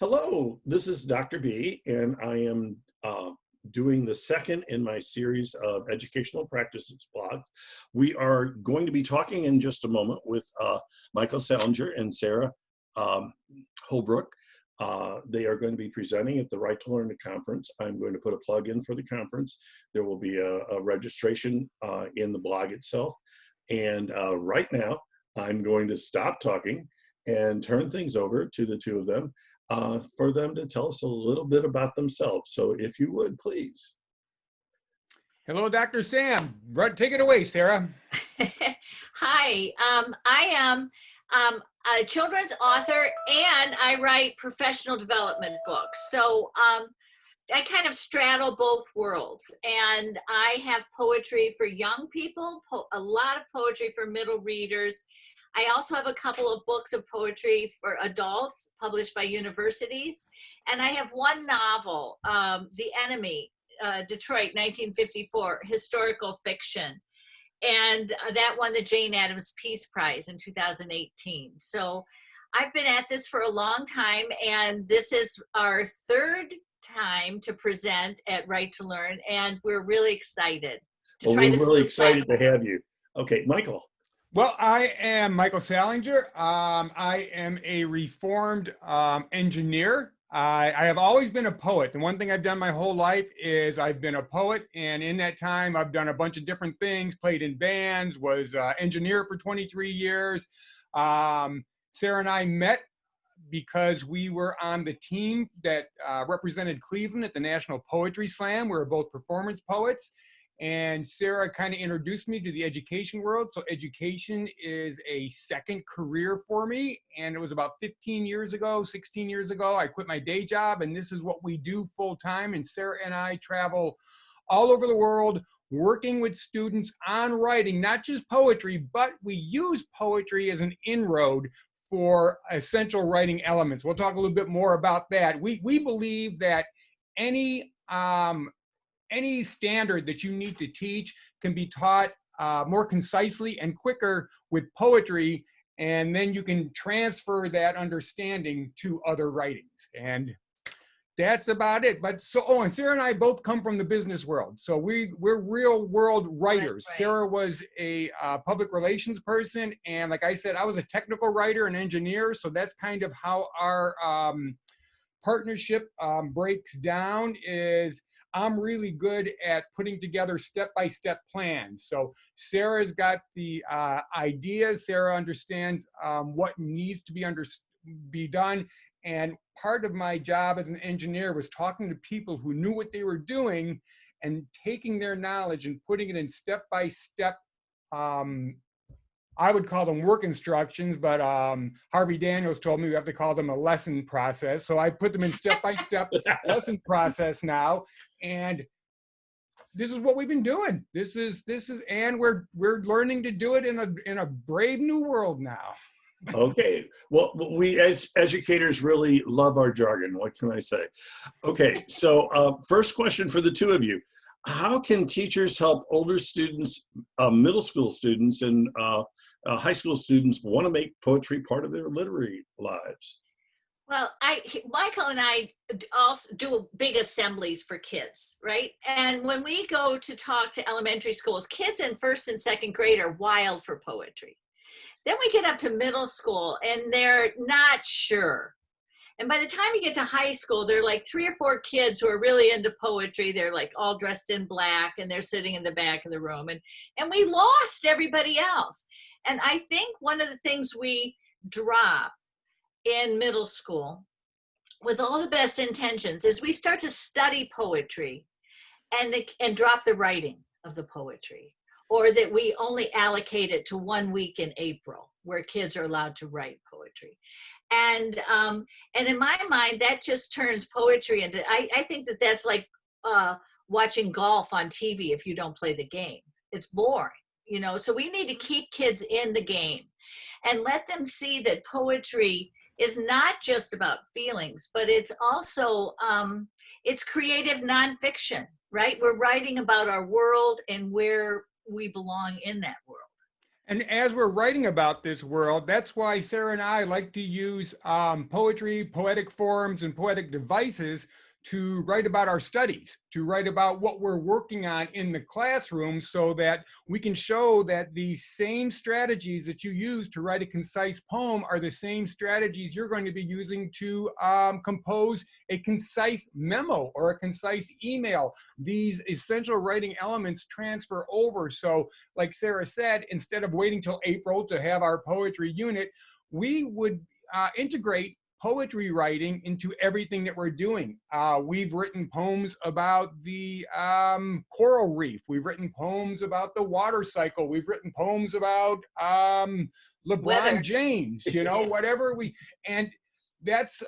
Hello, this is Dr. B, and I am doing the second in my series of educational practices blogs. We are going to be talking in just a moment with Michael Salinger and Sara Holbrook. They are going to be presenting at the Right to Learn conference. I'm going to put a plug in for the conference. There will be a registration in the blog itself. And right now, I'm going to stop talking and turn things over to the two of them for them to tell us a little bit about themselves. So if you would, please. Hello, Dr. Sam. Take it away, Sara. Hi, I am a children's author and I write professional development books. So I kind of straddle both worlds, and I have poetry for young people, a lot of poetry for middle readers. I also have a couple of books of poetry for adults published by universities. And I have one novel, The Enemy, Detroit, 1954, historical fiction. And that won the Jane Addams Peace Prize in 2018. So I've been at this for a long time, and this is our third time to present at Right to Learn, and we're really excited to try this. We're really excited to have you. Okay, Michael. Well, I am Michael Salinger. I am a reformed engineer. I have always been a poet. The one thing I've done my whole life is I've been a poet. And in that time, I've done a bunch of different things, played in bands, was engineer for 23 years. Sara and I met because we were on the team that represented Cleveland at the National Poetry Slam. We were both performance poets. And Sara kind of introduced me to the education world. So education is a second career for me. And it was about 16 years ago, I quit my day job. And this is what we do full time. And Sara and I travel all over the world working with students on writing, not just poetry, but we use poetry as an inroad for essential writing elements. We'll talk a little bit more about that. We believe that any standard that you need to teach can be taught more concisely and quicker with poetry, and then you can transfer that understanding to other writings. And that's about it. But and Sara and I both come from the business world, so we're real world writers. Right. Sara was a public relations person, and like I said, I was a technical writer and engineer. So that's kind of how our partnership breaks down. Is I'm really good at putting together step-by-step plans. So Sara's got the ideas. Sara understands what needs to be done. And part of my job as an engineer was talking to people who knew what they were doing and taking their knowledge and putting it in step-by-step, I would call them work instructions, but Harvey Daniels told me we have to call them a lesson process. So I put them in step-by-step lesson process now. And this is what we've been doing. This is, and we're learning to do it in a brave new world now. Okay, well, we educators really love our jargon. What can I say? Okay, so first question for the two of you. How can teachers help older students, middle school students, and high school students want to make poetry part of their literary lives? Well, Michael and I also do big assemblies for kids, right? And when we go to talk to elementary schools, kids in first and second grade are wild for poetry. Then we get up to middle school and they're not sure. And by the time you get to high school, there are like 3 or 4 kids who are really into poetry. They're like all dressed in black and they're sitting in the back of the room. And we lost everybody else. And I think one of the things we drop in middle school with all the best intentions is we start to study poetry and drop the writing of the poetry. Or that we only allocate it to 1 week in April where kids are allowed to write poetry. And in my mind, that just turns poetry into, I think that that's like watching golf on TV if you don't play the game. It's boring, you know, so we need to keep kids in the game and let them see that poetry is not just about feelings, but it's also, it's creative nonfiction, right? We're writing about our world and where we belong in that world. And as we're writing about this world, that's why Sarah and I like to use poetry, poetic forms, and poetic devices to write about our studies, to write about what we're working on in the classroom, so that we can show that the same strategies that you use to write a concise poem are the same strategies you're going to be using to compose a concise memo or a concise email. These essential writing elements transfer over. So like Sarah said, instead of waiting till April to have our poetry unit, we would integrate poetry writing into everything that we're doing. We've written poems about the coral reef. We've written poems about the water cycle. We've written poems about LeBron Weather. James, you know, whatever and that's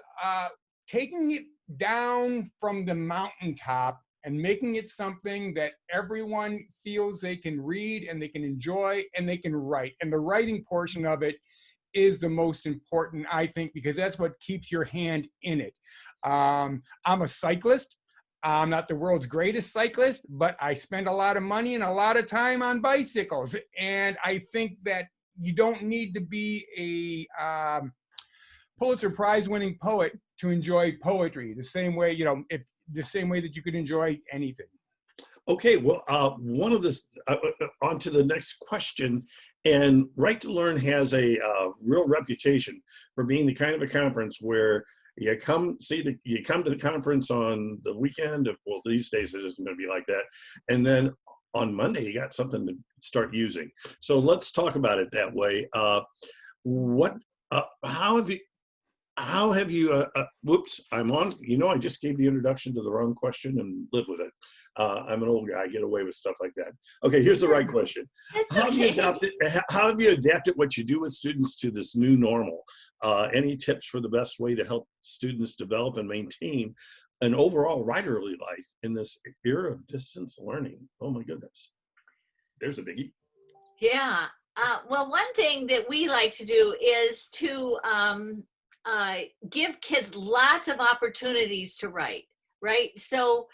taking it down from the mountaintop and making it something that everyone feels they can read and they can enjoy and they can write. And the writing portion of it is the most important, I think, because that's what keeps your hand in it. I'm a cyclist. I'm not the world's greatest cyclist, but I spend a lot of money and a lot of time on bicycles. And I think that you don't need to be a Pulitzer Prize winning poet to enjoy poetry the same way, you know, the same way that you could enjoy anything. Okay, well, one of this, on to the next question. And Right to Learn has a real reputation for being the kind of a conference where you come to the conference on the weekend. Well, these days it isn't going to be like that. And then on Monday, you got something to start using. So let's talk about it that way. How have you, whoops, I'm on, you know, I just gave the introduction to the wrong question and live with it. I'm an old guy, I get away with stuff like that. Okay, here's the right question. How have you adapted what you do with students to this new normal? Any tips for the best way to help students develop and maintain an overall writerly life in this era of distance learning? Oh my goodness, there's a biggie. Yeah. Well, one thing that we like to do is to give kids lots of opportunities to write, right? So,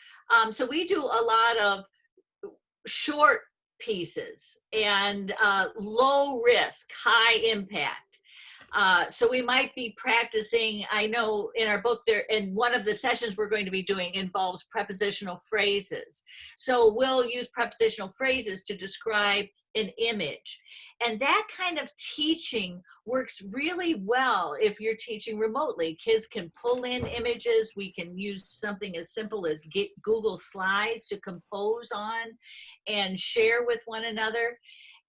so we do a lot of short pieces and low risk, high impact. So we might be practicing, I know in our book there, and one of the sessions we're going to be doing involves prepositional phrases. So we'll use prepositional phrases to describe an image. And that kind of teaching works really well if you're teaching remotely. Kids can pull in images. We can use something as simple as Google Slides to compose on and share with one another.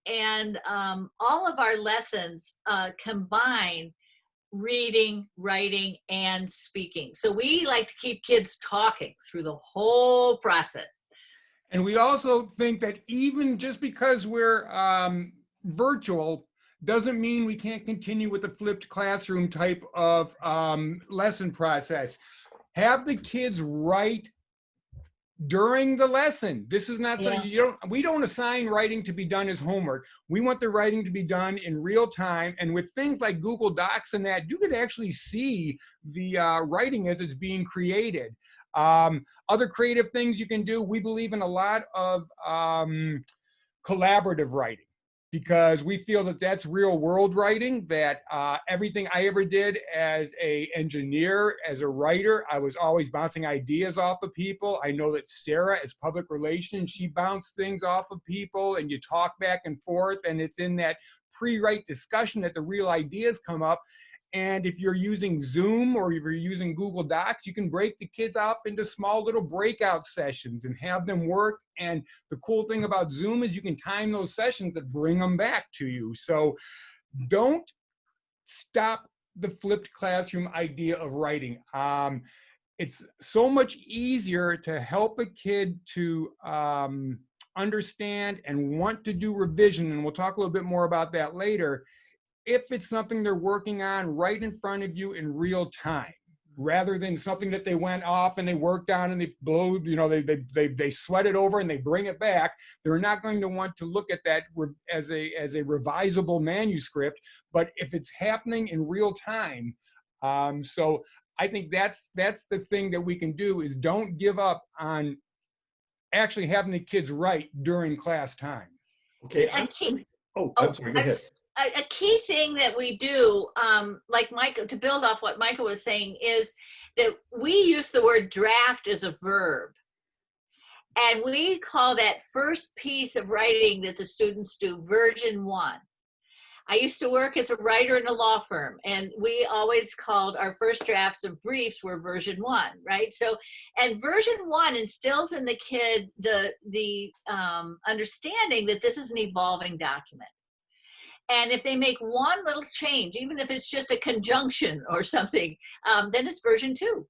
And all of our lessons combine reading, writing, and speaking. So we like to keep kids talking through the whole process. And we also think that even just because we're virtual doesn't mean we can't continue with the flipped classroom type of lesson process. Have the kids write during the lesson. This is not something we don't assign writing to be done as homework. We want the writing to be done in real time. And with things like Google Docs and that, you could actually see the writing as it's being created. Other creative things you can do, we believe in a lot of collaborative writing, because we feel that that's real world writing, that everything I ever did as an engineer, as a writer, I was always bouncing ideas off of people. I know that Sarah, as public relations, she bounced things off of people and you talk back and forth, and it's in that pre-write discussion that the real ideas come up. And if you're using Zoom or if you're using Google Docs, you can break the kids off into small little breakout sessions and have them work. And the cool thing about Zoom is you can time those sessions that bring them back to you. So don't stop the flipped classroom idea of writing. It's so much easier to help a kid to understand and want to do revision. And we'll talk a little bit more about that later, if it's something they're working on right in front of you in real time, rather than something that they went off and they worked on and they blow, you know, they sweat it over and they bring it back. They're not going to want to look at that as a revisable manuscript, but if it's happening in real time. So I think that's the thing that we can do, is don't give up on actually having the kids write during class time. Okay. Oh, Oh, I'm sorry, go ahead. a key thing that we do, like Michael, to build off what Michael was saying, is that we use the word draft as a verb. And we call that first piece of writing that the students do version 1. I used to work as a writer in a law firm, and we always called our first drafts of briefs were version 1, right? So, and version 1 instills in the kid the understanding that this is an evolving document. And if they make one little change, even if it's just a conjunction or something, then it's version 2.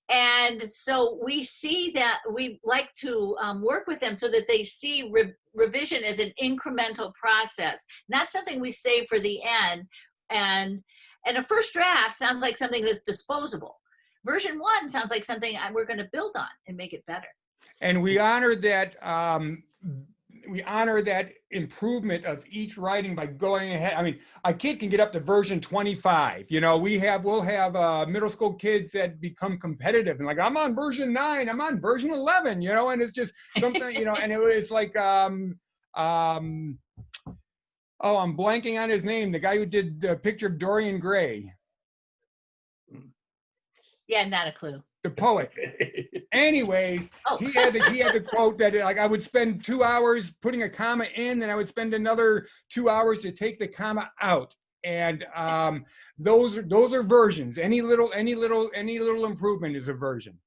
And so we see that we like to work with them so that they see revision as an incremental process, not something we save for the end. And a first draft sounds like something that's disposable. Version 1 sounds like something we're going to build on and make it better. And we honor that. We honor that improvement of each writing by going ahead. I mean, a kid can get up to version 25. You know, we'll have middle school kids that become competitive and like, I'm on version 9, I'm on version 11, you know, and it's just something, you know, and it was like, oh, I'm blanking on his name. The guy who did the picture of Dorian Gray. Yeah, not a clue. The poet. Anyways, Oh. he had the quote that like I would spend 2 hours putting a comma in, and I would spend another 2 hours to take the comma out. And those are versions. Any little improvement is a version.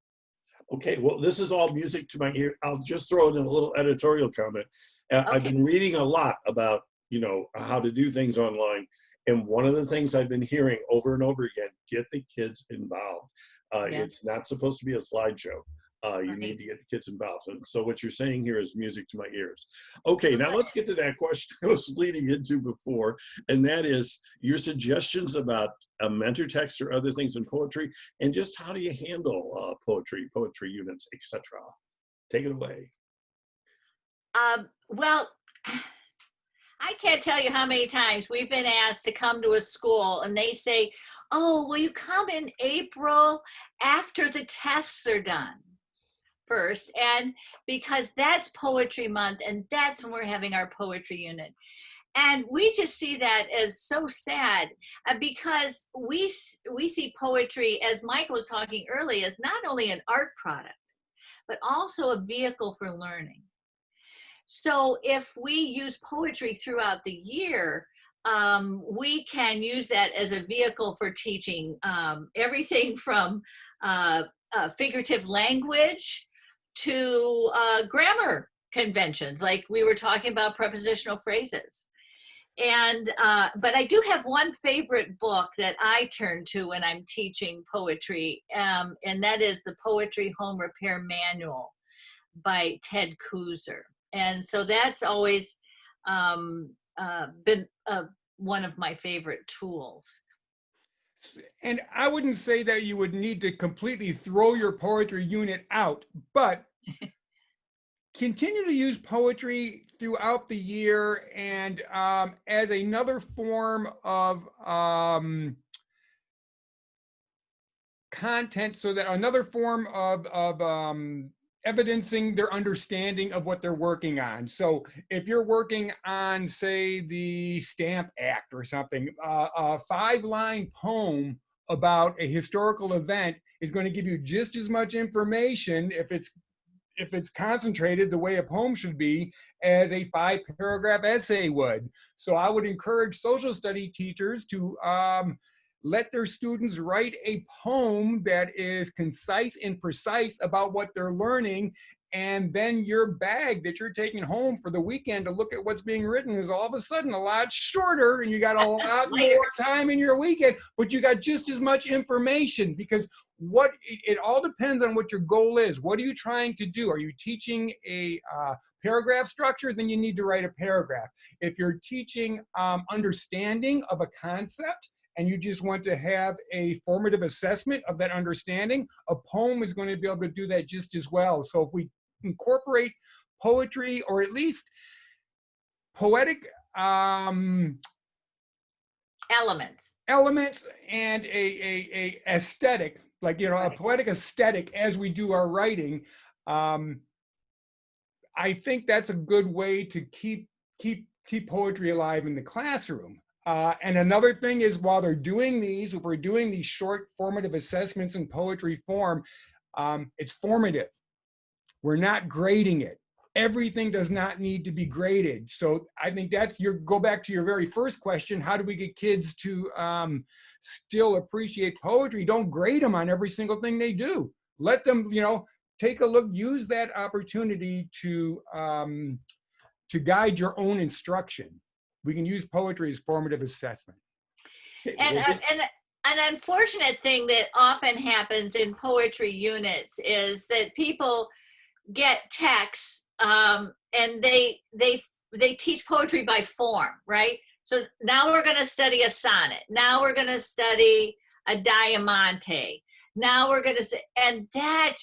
Okay, well, this is all music to my ear. I'll just throw in a little editorial comment. Okay. I've been reading a lot about, you know, how to do things online. And one of the things I've been hearing over and over again, get the kids involved. It's not supposed to be a slideshow. You need to get the kids involved. And so what you're saying here is music to my ears. Okay, now let's get to that question I was leading into before, and that is your suggestions about a mentor text or other things in poetry, and just how do you handle poetry units, etc. Take it away. Well, I can't tell you how many times we've been asked to come to a school and they say, oh, will you come in April after the tests are done first? And because that's poetry month and that's when we're having our poetry unit. And we just see that as so sad because we see poetry, as Mike was talking earlier, as not only an art product, but also a vehicle for learning. So if we use poetry throughout the year, we can use that as a vehicle for teaching everything from figurative language to grammar conventions, like we were talking about prepositional phrases. And but I do have one favorite book that I turn to when I'm teaching poetry, and that is the Poetry Home Repair Manual by Ted Kuzer. And so that's always been one of my favorite tools. And I wouldn't say that you would need to completely throw your poetry unit out, but continue to use poetry throughout the year and as another form of content, so that another form of evidencing their understanding of what they're working on. So if you're working on, say, the Stamp Act or something, a 5-line poem about a historical event is going to give you just as much information if it's concentrated the way a poem should be as a 5-paragraph essay would. So I would encourage social study teachers to let their students write a poem that is concise and precise about what they're learning. And then your bag that you're taking home for the weekend to look at what's being written is all of a sudden a lot shorter, and you got a lot more time in your weekend, but you got just as much information, because it all depends on what your goal is. What are you trying to do? Are you teaching a paragraph structure? Then you need to write a paragraph. If you're teaching understanding of a concept, and you just want to have a formative assessment of that understanding, a poem is going to be able to do that just as well. So if we incorporate poetry, or at least poetic elements and a aesthetic, like, you know, right, a poetic aesthetic as we do our writing, I think that's a good way to keep keep poetry alive in the classroom. And another thing is, while they're doing these, if we're doing these short formative assessments in poetry form, it's formative. We're not grading it. Everything does not need to be graded. So I think that's go back to your very first question. How do we get kids to still appreciate poetry? Don't grade them on every single thing they do. Let them, take a look, use that opportunity to guide your own instruction. We can use poetry as formative assessment. And an unfortunate thing that often happens in poetry units is that people get texts and they teach poetry by form, right? So now we're going to study a sonnet. Now we're going to study a diamante. Now we're going to say, and that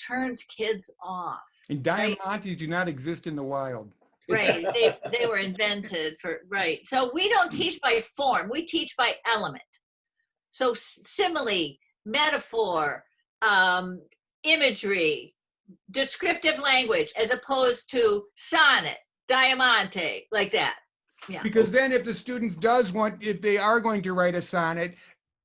turns kids off. And diamantes, right? Do not exist in the wild. Right, they were invented for, right. So we don't teach by form, we teach by element. So simile, metaphor, imagery, descriptive language, as opposed to sonnet, diamante, like that. Yeah. Because then if the student if they are going to write a sonnet,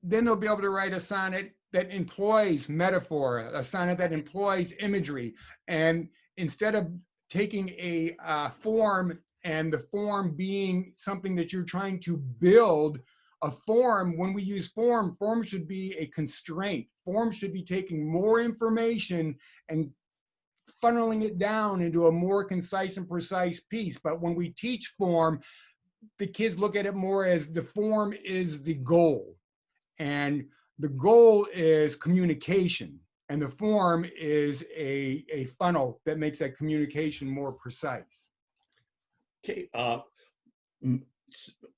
then they'll be able to write a sonnet that employs metaphor, a sonnet that employs imagery. And instead of taking a form and the form being something that you're trying to build, a form, when we use form should be a constraint. Form should be taking more information and funneling it down into a more concise and precise piece. But when we teach form, the kids look at it more as the form is the goal. And the goal is communication. And the form is a funnel that makes that communication more precise. Okay,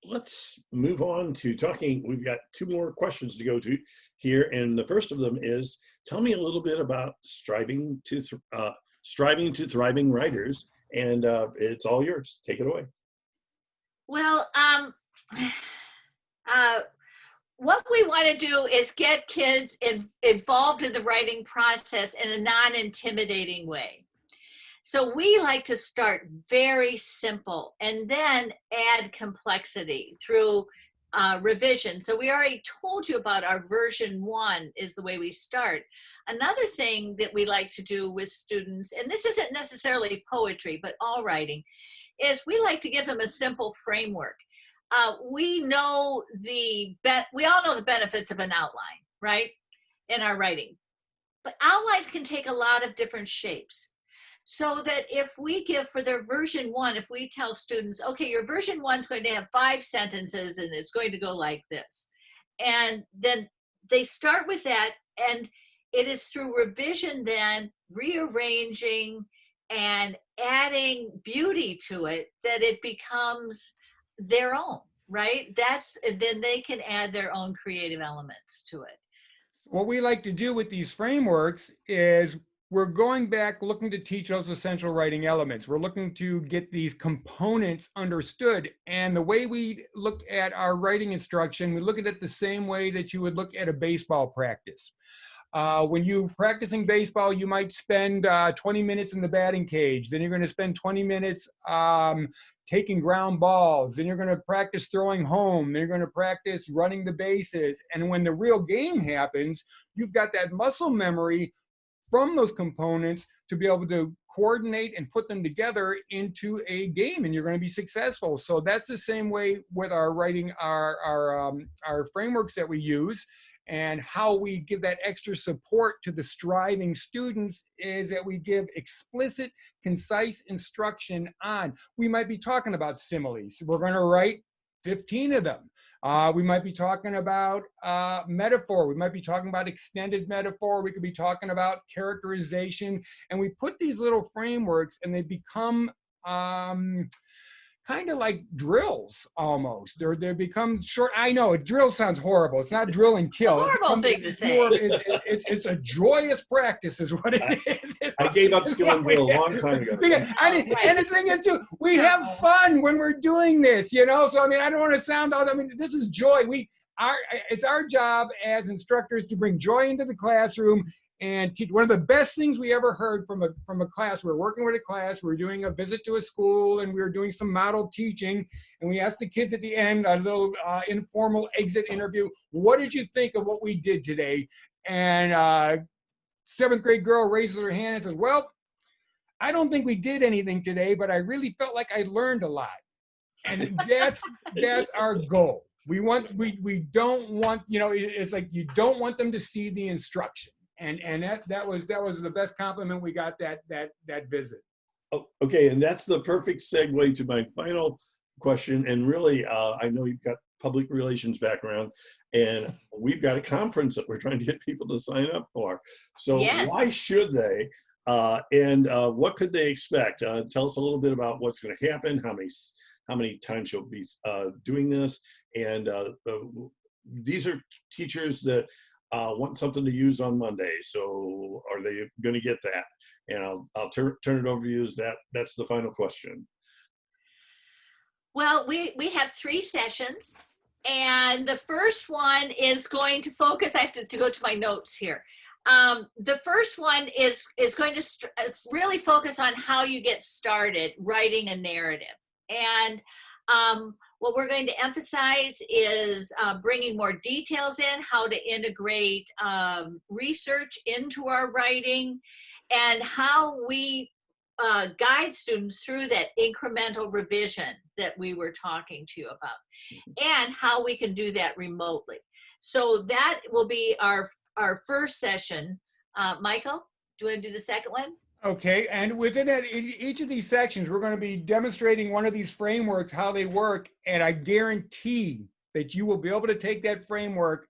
let's move on to talking. We've got two more questions to go to here. And the first of them is, tell me a little bit about striving to thriving writers. And it's all yours. Take it away. Well, what we want to do is get kids involved in the writing process in a non-intimidating way. So we like to start very simple and then add complexity through revision. So we already told you about our version 1 is the way we start. Another thing that we like to do with students, and this isn't necessarily poetry, but all writing, is we like to give them a simple framework. We all know the benefits of an outline, right, in our writing. But outlines can take a lot of different shapes. So that if we give for their version 1, if we tell students, okay, your version 1 is going to have 5 sentences and it's going to go like this. And then they start with that, and it is through revision then, rearranging and adding beauty to it, that it becomes their own, right? Then they can add their own creative elements to it. What we like to do with these frameworks is we're going back looking to teach those essential writing elements. We're looking to get these components understood. And the way we look at our writing instruction, we look at it the same way that you would look at a baseball practice. When you're practicing baseball, you might spend 20 minutes in the batting cage. Then you're going to spend 20 minutes taking ground balls. Then you're going to practice throwing home. Then you're going to practice running the bases. And when the real game happens, you've got that muscle memory from those components to be able to coordinate and put them together into a game, and you're going to be successful. So that's the same way with our writing, our frameworks that we use. And how we give that extra support to the striving students is that we give explicit, concise instruction on. We might be talking about similes. We're going to write 15 of them. We might be talking about metaphor. We might be talking about extended metaphor. We could be talking about characterization. And we put these little frameworks, and they become kind of like drills almost. They become short. I know, drill sounds horrible. It's not drill and kill. Horrible thing to say. It's a joyous practice is what it is. I gave up skill and drill a long time ago. And the thing is too, we have fun when we're doing this, you know? So, I mean, I don't want to sound out, I mean, this is joy. It's our job as instructors to bring joy into the classroom and teach. One of the best things we ever heard from a class, we were working with a class, we were doing a visit to a school, and we were doing some model teaching, and we asked the kids at the end, a little informal exit interview, what did you think of what we did today? And 7th grade girl raises her hand and says, well, I don't think we did anything today, but I really felt like I learned a lot. And that's our goal. We don't want, it's like you don't want them to see the instruction. And that was the best compliment we got that visit. Oh, okay, and that's the perfect segue to my final question. And really, I know you've got public relations background, and we've got a conference that we're trying to get people to sign up for. So Yes. Why should they? And what could they expect? Tell us a little bit about what's going to happen, how many times you'll be doing this, and these are teachers that want something to use on Monday. So are they going to get that? And I'll turn it over to you. That's the final question. Well, we have 3 sessions, and the first one is going to focus. I have to go to my notes here. The first one is going to really focus on how you get started writing a narrative. And what we're going to emphasize is bringing more details in, how to integrate research into our writing, and how we guide students through that incremental revision that we were talking to you about, and how we can do that remotely. So that will be our first session. Michael, do you want to do the second one? Okay, and within each of these sections, we're going to be demonstrating one of these frameworks, how they work, and I guarantee that you will be able to take that framework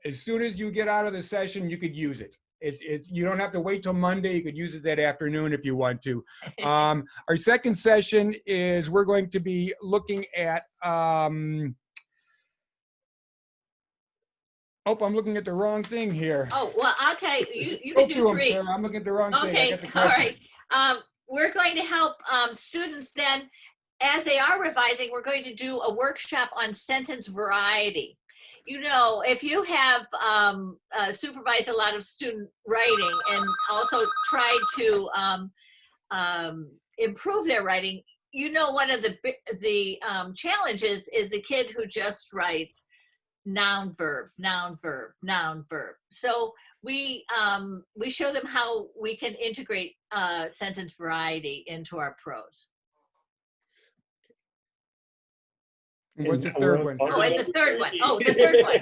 as soon as you get out of the session. You could use it. It's you don't have to wait till Monday. You could use it that afternoon if you want to. Our second session is we're going to be looking at. Oh, I'm looking at the wrong thing here. Oh, well, I'll tell you, you can do 3. I'm looking at the wrong thing. Okay, all right. We're going to help students then, as they are revising, we're going to do a workshop on sentence variety. If you have supervised a lot of student writing and also tried to improve their writing, one of the challenges is the kid who just writes noun, verb, noun, verb, noun, verb. So we show them how we can integrate sentence variety into our prose. What's the third one? Oh, and the third one. Oh, the third one.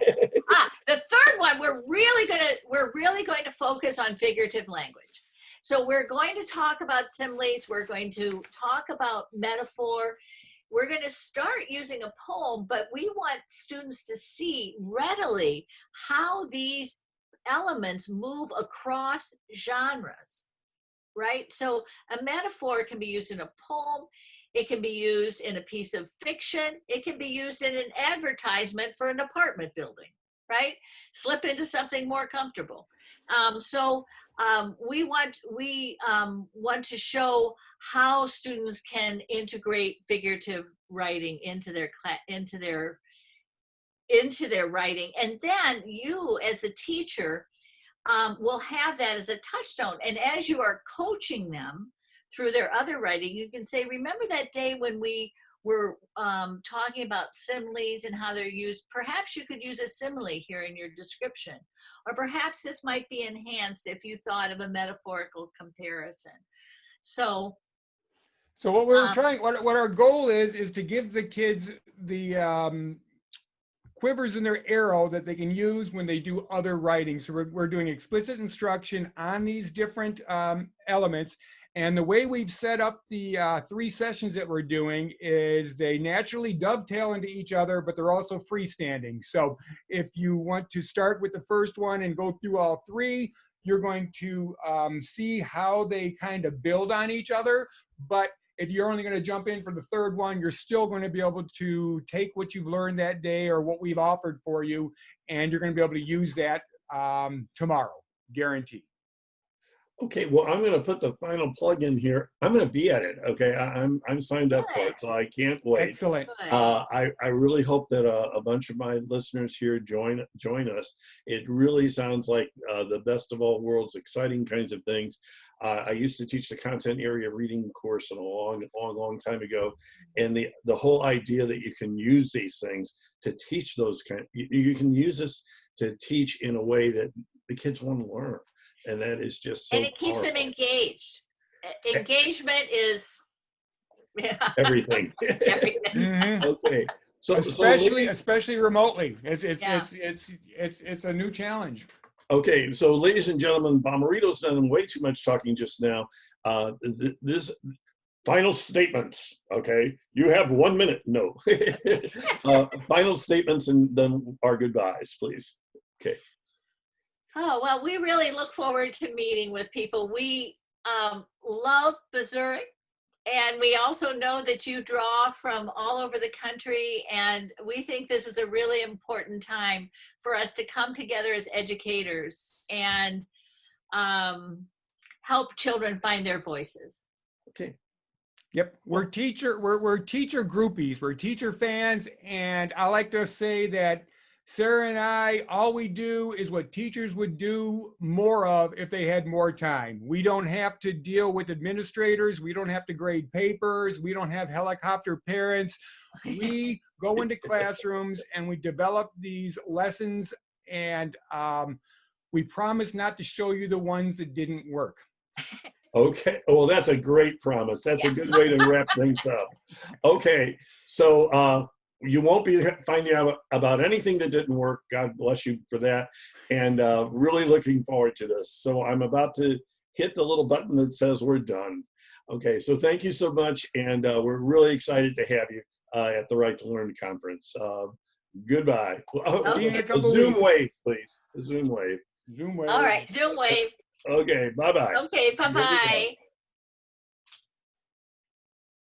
The third one, we're really going to focus on figurative language. So we're going to talk about similes. We're going to talk about metaphor. We're going to start using a poem, but we want students to see readily how these elements move across genres, right? So a metaphor can be used in a poem. It can be used in a piece of fiction. It can be used in an advertisement for an apartment building, right? Slip into something more comfortable. We want to show how students can integrate figurative writing into their writing, and then you, as a teacher, will have that as a touchstone. And as you are coaching them through their other writing, you can say, remember that day when we were talking about similes and how they're used. Perhaps you could use a simile here in your description, or perhaps this might be enhanced if you thought of a metaphorical comparison. So what we're trying, what our goal is to give the kids the quivers in their arrow that they can use when they do other writing. So we're doing explicit instruction on these different elements. And the way we've set up the 3 sessions that we're doing is they naturally dovetail into each other, but they're also freestanding. So if you want to start with the first one and go through all 3, you're going to see how they kind of build on each other. But if you're only going to jump in for the third one, you're still going to be able to take what you've learned that day or what we've offered for you, and you're going to be able to use that tomorrow, guaranteed. Okay, well, I'm going to put the final plug in here. I'm going to be at it. Okay, I'm signed up for it, so I can't wait. Excellent. Good. I really hope that a bunch of my listeners here join us. It really sounds like the best of all worlds, exciting kinds of things. I used to teach the content area reading course a long time ago, and the whole idea that you can use these things to teach those you can use this to teach in a way that the kids want to learn, and that is just so And it keeps them powerful. engaged. Engagement is Everything. everything. Mhm. Okay, so Especially remotely. It's a new challenge. okay, so ladies and gentlemen, Bomarito's done way too much talking just now. This final statements. Okay, you have 1 minute. No, final statements and then our goodbyes, please. Okay. Oh, well, we really look forward to meeting with people. We love Missouri, and we also know that you draw from all over the country, and we think this is a really important time for us to come together as educators and help children find their voices. Okay. Yep, we're teacher groupies, we're teacher fans, and I like to say that Sarah and I, all we do is what teachers would do more of if they had more time. We don't have to deal with administrators. We don't have to grade papers. We don't have helicopter parents. We go into classrooms and we develop these lessons, and we promise not to show you the ones that didn't work. Okay, well, that's a great promise. That's a good way to wrap things up. Okay, so you won't be finding out about anything that didn't work. God bless you for that. And really looking forward to this. So I'm about to hit the little button that says we're done. Okay, so thank you so much. And we're really excited to have you at the Right to Learn conference. Goodbye. Okay. A Zoom wave, please. A Zoom wave. Zoom wave. All right, Zoom wave. Okay, bye-bye. Okay, bye-bye.